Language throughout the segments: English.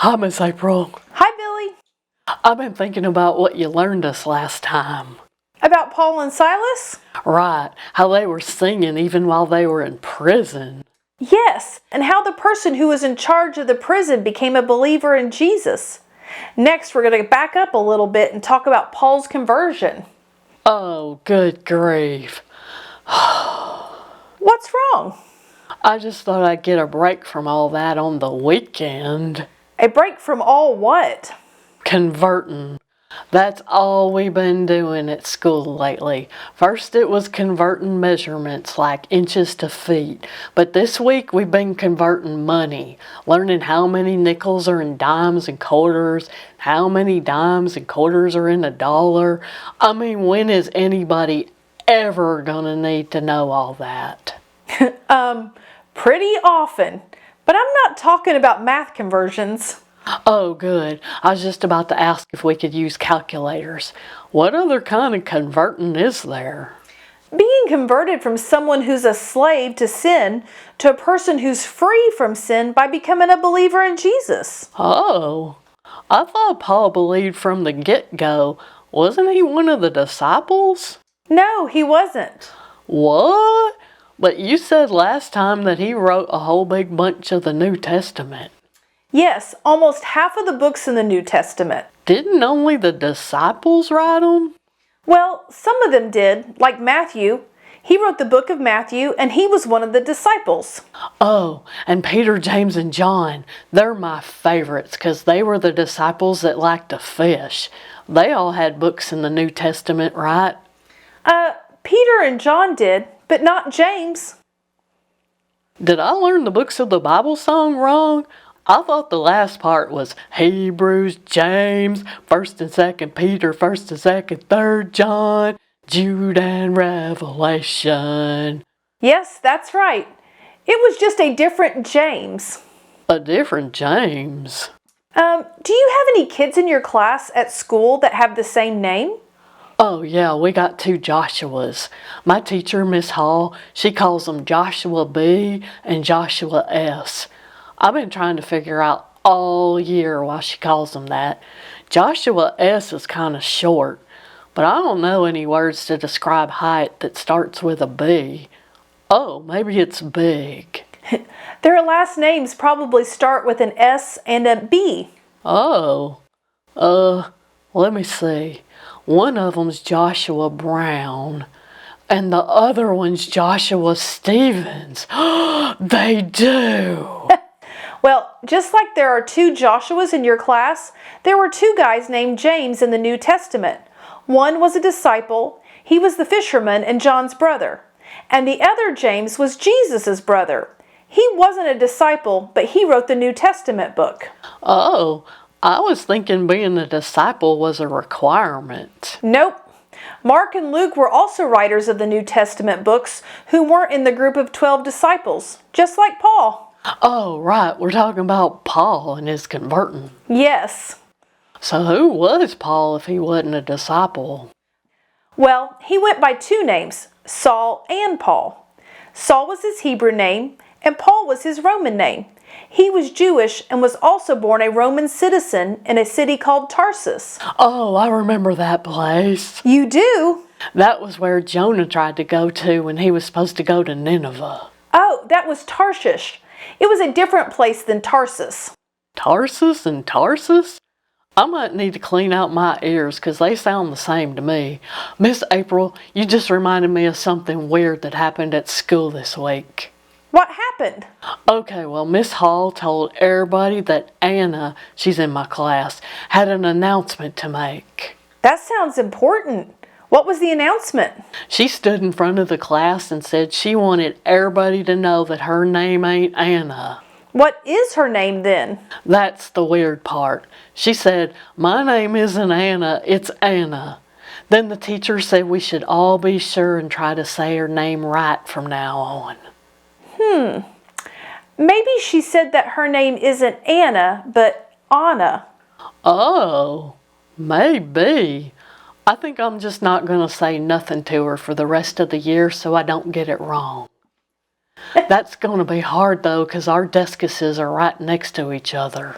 Hi, Miss April. Hi, Billy. I've been thinking about what you learned us last time. About Paul and Silas? Right, how they were singing even while they were in prison. Yes, and how the person who was in charge of the prison became a believer in Jesus. Next, we're going to back up a little bit and talk about Paul's conversion. Oh, good grief. What's wrong? I just thought I'd get a break from all that on the weekend. A break from all what? Converting. That's all we've been doing at school lately. First it was converting measurements like inches to feet, but this week we've been converting money, learning how many nickels are in dimes and quarters, how many dimes and quarters are in a dollar. I mean, when is anybody ever gonna need to know all that? Pretty often. But I'm not talking about math conversions. Oh, good. I was just about to ask if we could use calculators. What other kind of converting is there? Being converted from someone who's a slave to sin to a person who's free from sin by becoming a believer in Jesus. Oh, I thought Paul believed from the get-go. Wasn't he one of the disciples? No, he wasn't. What? But you said last time that he wrote a whole big bunch of the New Testament. Yes, almost half of the books in the New Testament. Didn't only the disciples write them? Well, some of them did, like Matthew. He wrote the book of Matthew, and he was one of the disciples. Oh, and Peter, James, and John. They're my favorites because they were the disciples that liked to fish. They all had books in the New Testament, right? Peter and John did, but not James. Did I learn the books of the Bible song wrong? I thought the last part was Hebrews, James, 1st and 2nd Peter, 1st and 2nd, 3rd John, Jude, and Revelation. Yes, that's right. It was just a different James. A different James? Do you have any kids in your class at school that have the same name? Oh yeah, we got 2 Joshuas. My teacher, Miss Hall, she calls them Joshua B and Joshua S. I've been trying to figure out all year why she calls them that. Joshua S is kind of short, but I don't know any words to describe height that starts with a B. Oh, maybe it's big. Their last names probably start with an S and a B. Oh, let me see. One of them's Joshua Brown, and the other one's Joshua Stevens. They do! Well, just like there are 2 Joshuas in your class, there were 2 guys named James in the New Testament. One was a disciple. He was the fisherman and John's brother. And the other James was Jesus' brother. He wasn't a disciple, but he wrote the New Testament book. Oh, I was thinking being a disciple was a requirement. Nope. Mark and Luke were also writers of the New Testament books who weren't in the group of 12 disciples, just like Paul. Oh, right, we're talking about Paul and his converting. Yes. So who was Paul if he wasn't a disciple? Well, he went by 2 names, Saul and Paul. Saul was his Hebrew name, and Paul was his Roman name. He was Jewish and was also born a Roman citizen in a city called Tarsus. Oh, I remember that place. You do? That was where Jonah tried to go to when he was supposed to go to Nineveh. Oh, that was Tarshish. It was a different place than Tarsus. Tarsus and Tarsus? I might need to clean out my ears because they sound the same to me. Miss April, you just reminded me of something weird that happened at school this week. What happened? Okay, well, Miss Hall told everybody that Anna, she's in my class, had an announcement to make. That sounds important. What was the announcement? She stood in front of the class and said she wanted everybody to know that her name ain't Anna. What is her name then? That's the weird part. She said, "My name isn't Anna, it's Anna." Then the teacher said we should all be sure and try to say her name right from now on. Maybe she said that her name isn't Anna, but Anna. Oh, maybe. I think I'm just not going to say nothing to her for the rest of the year so I don't get it wrong. That's going to be hard though because our deskuses are right next to each other.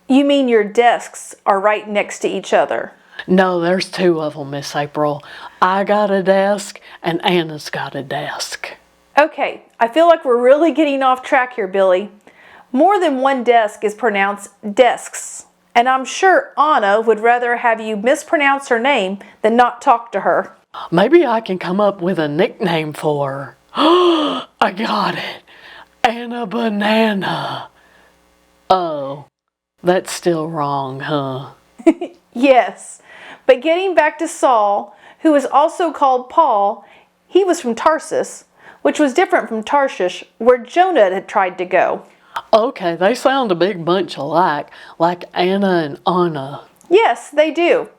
You mean your desks are right next to each other? No, there's two of them, Miss April. I got a desk and Anna's got a desk. Okay, I feel like we're really getting off track here, Billy. More than one desk is pronounced desks, and I'm sure Anna would rather have you mispronounce her name than not talk to her. Maybe I can come up with a nickname for her. I got it. Anna Banana. Oh, that's still wrong, huh? Yes, but getting back to Saul, who is also called Paul, he was from Tarsus, which was different from Tarshish, where Jonah had tried to go. Okay, they sound a big bunch alike, like Anna and Anna. Yes, they do.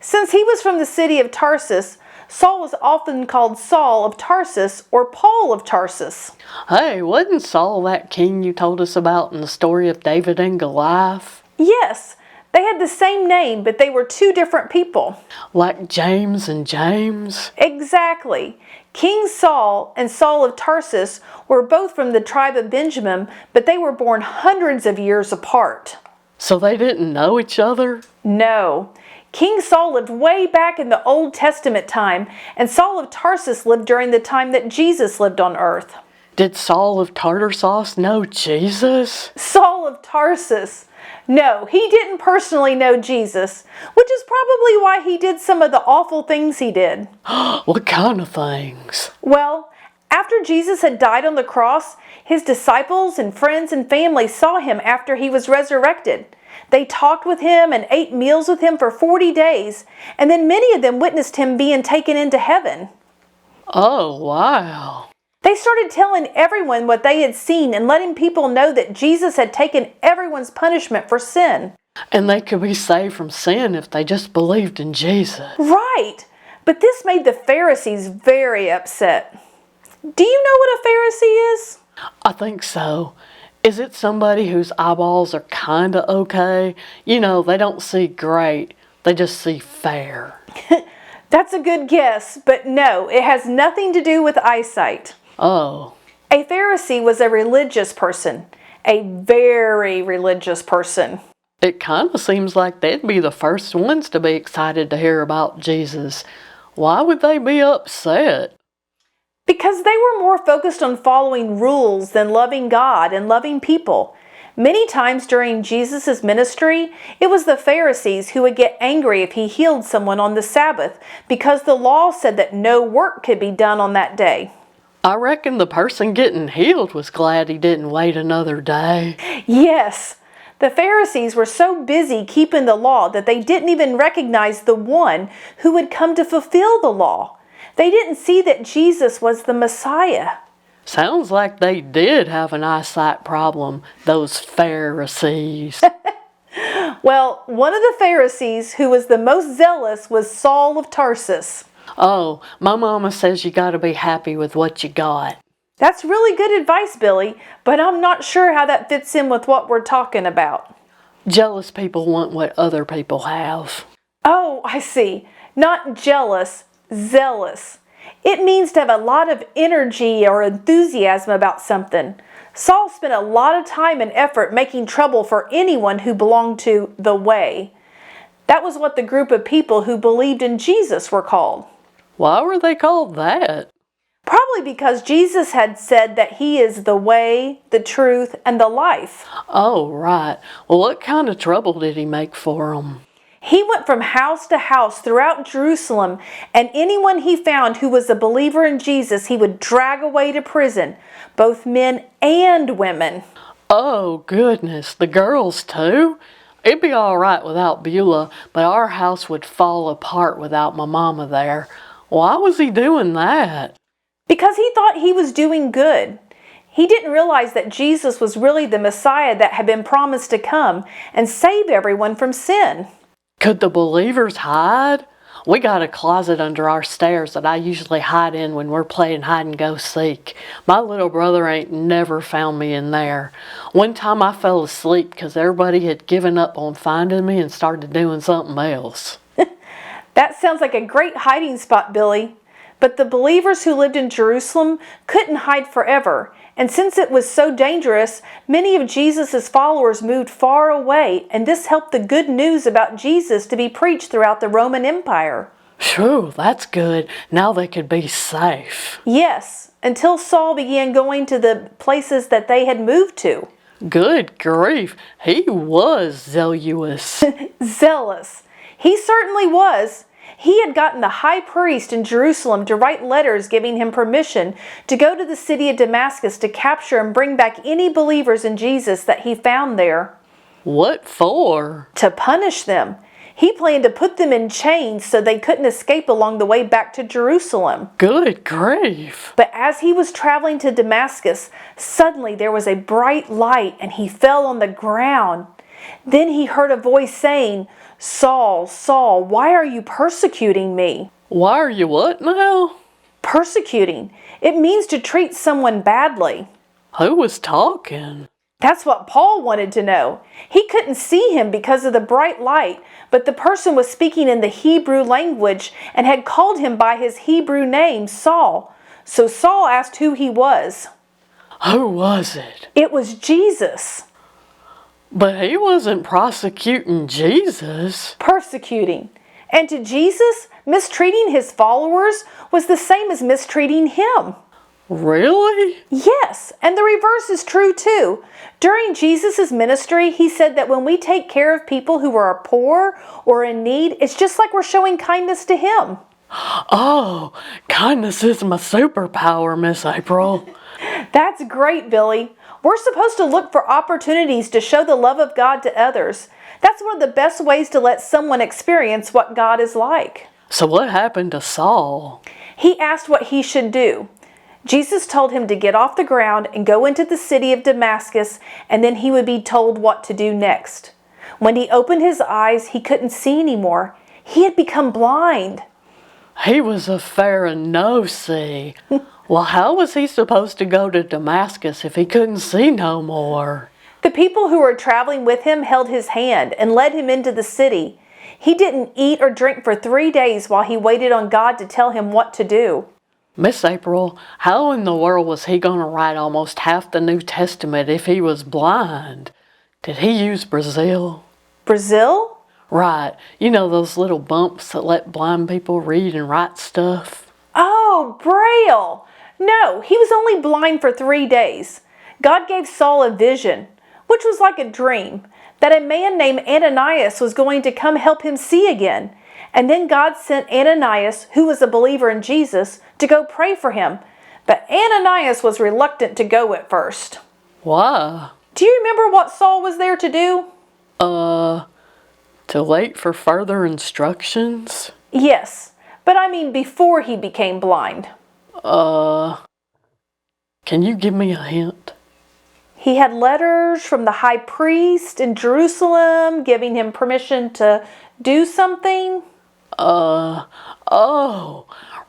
Since he was from the city of Tarsus, Saul was often called Saul of Tarsus or Paul of Tarsus. Hey, wasn't Saul that king you told us about in the story of David and Goliath? Yes, they had the same name, but they were two different people. Like James and James? Exactly. King Saul and Saul of Tarsus were both from the tribe of Benjamin, but they were born hundreds of years apart. So they didn't know each other? No. King Saul lived way back in the Old Testament time, and Saul of Tarsus lived during the time that Jesus lived on earth. Did Saul of Tartarsus know Jesus? Saul of Tarsus. No, he didn't personally know Jesus, which is probably why he did some of the awful things he did. What kind of things? Well, after Jesus had died on the cross, his disciples and friends and family saw him after he was resurrected. They talked with him and ate meals with him for 40 days, and then many of them witnessed him being taken into heaven. Oh, wow. They started telling everyone what they had seen and letting people know that Jesus had taken everyone's punishment for sin. And they could be saved from sin if they just believed in Jesus. Right, but this made the Pharisees very upset. Do you know what a Pharisee is? I think so. Is it somebody whose eyeballs are kinda okay? You know, they don't see great, they just see fair. That's a good guess, but no, it has nothing to do with eyesight. Oh. A Pharisee was a religious person, a very religious person. It kinda seems like they'd be the first ones to be excited to hear about Jesus. Why would they be upset? Because they were more focused on following rules than loving God and loving people. Many times during Jesus' ministry, it was the Pharisees who would get angry if he healed someone on the Sabbath because the law said that no work could be done on that day. I reckon the person getting healed was glad he didn't wait another day. Yes, the Pharisees were so busy keeping the law that they didn't even recognize the one who would come to fulfill the law. They didn't see that Jesus was the Messiah. Sounds like they did have an eyesight problem, those Pharisees. Well, one of the Pharisees who was the most zealous was Saul of Tarsus. Oh, my mama says you gotta be happy with what you got. That's really good advice, Billy, but I'm not sure how that fits in with what we're talking about. Jealous people want what other people have. Oh, I see. Not jealous, zealous. It means to have a lot of energy or enthusiasm about something. Saul spent a lot of time and effort making trouble for anyone who belonged to the way. That was what the group of people who believed in Jesus were called. Why were they called that? Probably because Jesus had said that he is the way, the truth, and the life. Oh, right. Well, what kind of trouble did he make for them? He went from house to house throughout Jerusalem, and anyone he found who was a believer in Jesus, he would drag away to prison, both men and women. Oh, goodness. The girls, too? It'd be all right without Beulah, but our house would fall apart without my mama there. Why was he doing that? Because he thought he was doing good. He didn't realize that Jesus was really the Messiah that had been promised to come and save everyone from sin. Could the believers hide? We got a closet under our stairs that I usually hide in when we're playing hide and go seek. My little brother ain't never found me in there. One time I fell asleep because everybody had given up on finding me and started doing something else. That sounds like a great hiding spot, Billy. But the believers who lived in Jerusalem couldn't hide forever, and since it was so dangerous, many of Jesus' followers moved far away, and this helped the good news about Jesus to be preached throughout the Roman Empire. Phew, that's good. Now they could be safe. Yes, until Saul began going to the places that they had moved to. Good grief, he was zealous. Zealous. He certainly was. He had gotten the high priest in Jerusalem to write letters giving him permission to go to the city of Damascus to capture and bring back any believers in Jesus that he found there. What for? To punish them. He planned to put them in chains so they couldn't escape along the way back to Jerusalem. Good grief. But as he was traveling to Damascus, suddenly there was a bright light and he fell on the ground. Then he heard a voice saying, "Saul, Saul, why are you persecuting me?" Why are you what now? Persecuting. It means to treat someone badly. Who was talking? That's what Paul wanted to know. He couldn't see him because of the bright light, but the person was speaking in the Hebrew language and had called him by his Hebrew name, Saul. So Saul asked who he was. Who was it? It was Jesus. But he wasn't prosecuting Jesus. Persecuting. And to Jesus, mistreating his followers was the same as mistreating him. Really? Yes, and the reverse is true too. During Jesus' ministry, he said that when we take care of people who are poor or in need, it's just like we're showing kindness to him. Oh, kindness is my superpower, Miss April. That's great, Billy. We're supposed to look for opportunities to show the love of God to others. That's one of the best ways to let someone experience what God is like. So what happened to Saul? He asked what he should do. Jesus told him to get off the ground and go into the city of Damascus, and then he would be told what to do next. When he opened his eyes, he couldn't see anymore. He had become blind. He was a Pharisee. Well, how was he supposed to go to Damascus if he couldn't see no more? The people who were traveling with him held his hand and led him into the city. He didn't eat or drink for 3 days while he waited on God to tell him what to do. Miss April, how in the world was he going to write almost half the New Testament if he was blind? Did he use Braille? Brazil? Right. You know those little bumps that let blind people read and write stuff? Oh, Braille! No, he was only blind for 3 days. God gave Saul a vision, which was like a dream, that a man named Ananias was going to come help him see again. And then God sent Ananias, who was a believer in Jesus, to go pray for him. But Ananias was reluctant to go at first. Why? Do you remember what Saul was there to do? To wait for further instructions? Yes, but I mean before he became blind. Can you give me a hint? He had letters from the high priest in Jerusalem giving him permission to do something.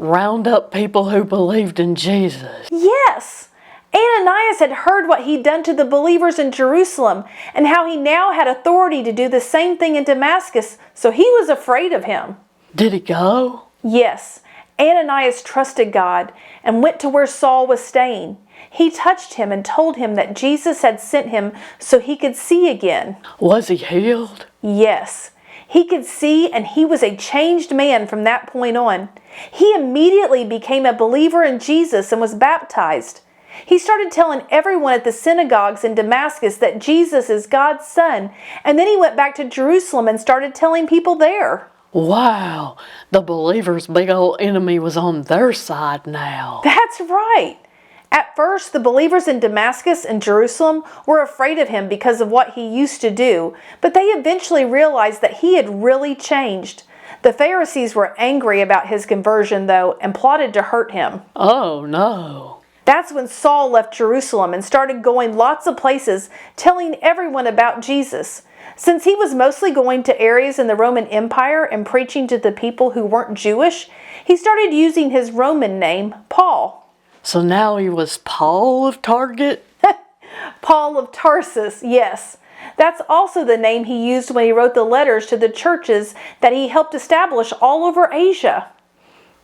Round up people who believed in Jesus. Yes! Ananias had heard what he'd done to the believers in Jerusalem and how he now had authority to do the same thing in Damascus, so he was afraid of him. Did he go? Yes, Ananias trusted God and went to where Saul was staying. He touched him and told him that Jesus had sent him so he could see again. Was he healed? Yes. He could see, and he was a changed man from that point on. He immediately became a believer in Jesus and was baptized. He started telling everyone at the synagogues in Damascus that Jesus is God's son, and then he went back to Jerusalem and started telling people there. Wow, the believers' big old enemy was on their side now. That's right. At first, the believers in Damascus and Jerusalem were afraid of him because of what he used to do, but they eventually realized that he had really changed. The Pharisees were angry about his conversion, though, and plotted to hurt him. Oh, no. That's when Saul left Jerusalem and started going lots of places, telling everyone about Jesus. Since he was mostly going to areas in the Roman Empire and preaching to the people who weren't Jewish, he started using his Roman name, Paul. So now he was Paul of Target? Paul of Tarsus, yes. That's also the name he used when he wrote the letters to the churches that he helped establish all over Asia.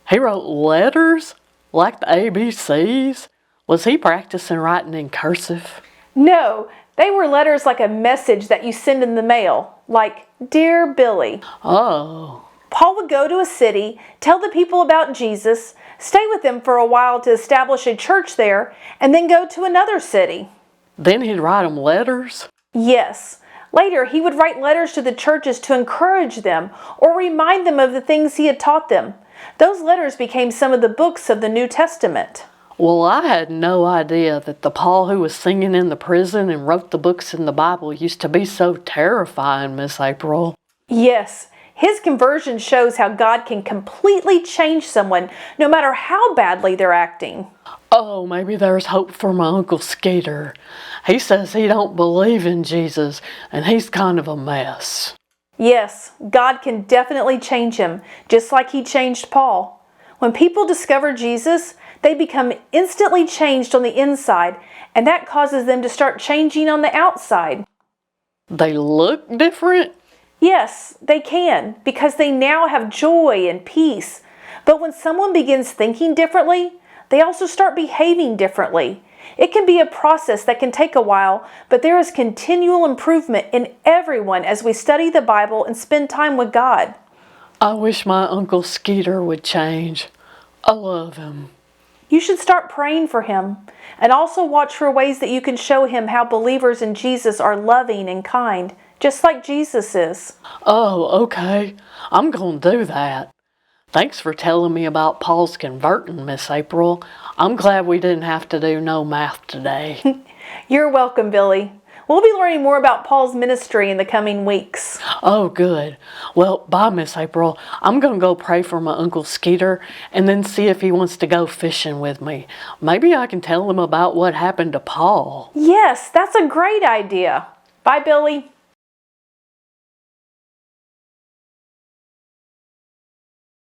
He wrote letters? Like the ABCs? Was he practicing writing in cursive? No, they were letters like a message that you send in the mail, like, Dear Billy. Oh. Paul would go to a city, tell the people about Jesus, stay with them for a while to establish a church there, and then go to another city. Then he'd write them letters? Yes. Later, he would write letters to the churches to encourage them or remind them of the things he had taught them. Those letters became some of the books of the New Testament. Well, I had no idea that the Paul who was singing in the prison and wrote the books in the Bible used to be so terrifying, Miss April. Yes, his conversion shows how God can completely change someone no matter how badly they're acting. Oh, maybe there's hope for my Uncle Skeeter. He says he don't believe in Jesus, and he's kind of a mess. Yes, God can definitely change him, just like he changed Paul. When people discover Jesus, they become instantly changed on the inside, and that causes them to start changing on the outside. They look different? Yes, they can, because they now have joy and peace. But when someone begins thinking differently, they also start behaving differently. It can be a process that can take a while, but there is continual improvement in everyone as we study the Bible and spend time with God. I wish my Uncle Skeeter would change. I love him. You should start praying for him, and also watch for ways that you can show him how believers in Jesus are loving and kind, just like Jesus is. Oh, okay. I'm going to do that. Thanks for telling me about Paul's converting, Miss April. I'm glad we didn't have to do no math today. You're welcome, Billy. We'll be learning more about Paul's ministry in the coming weeks. Oh, good. Well, bye, Miss April. I'm going to go pray for my Uncle Skeeter and then see if he wants to go fishing with me. Maybe I can tell him about what happened to Paul. Yes, that's a great idea. Bye, Billy.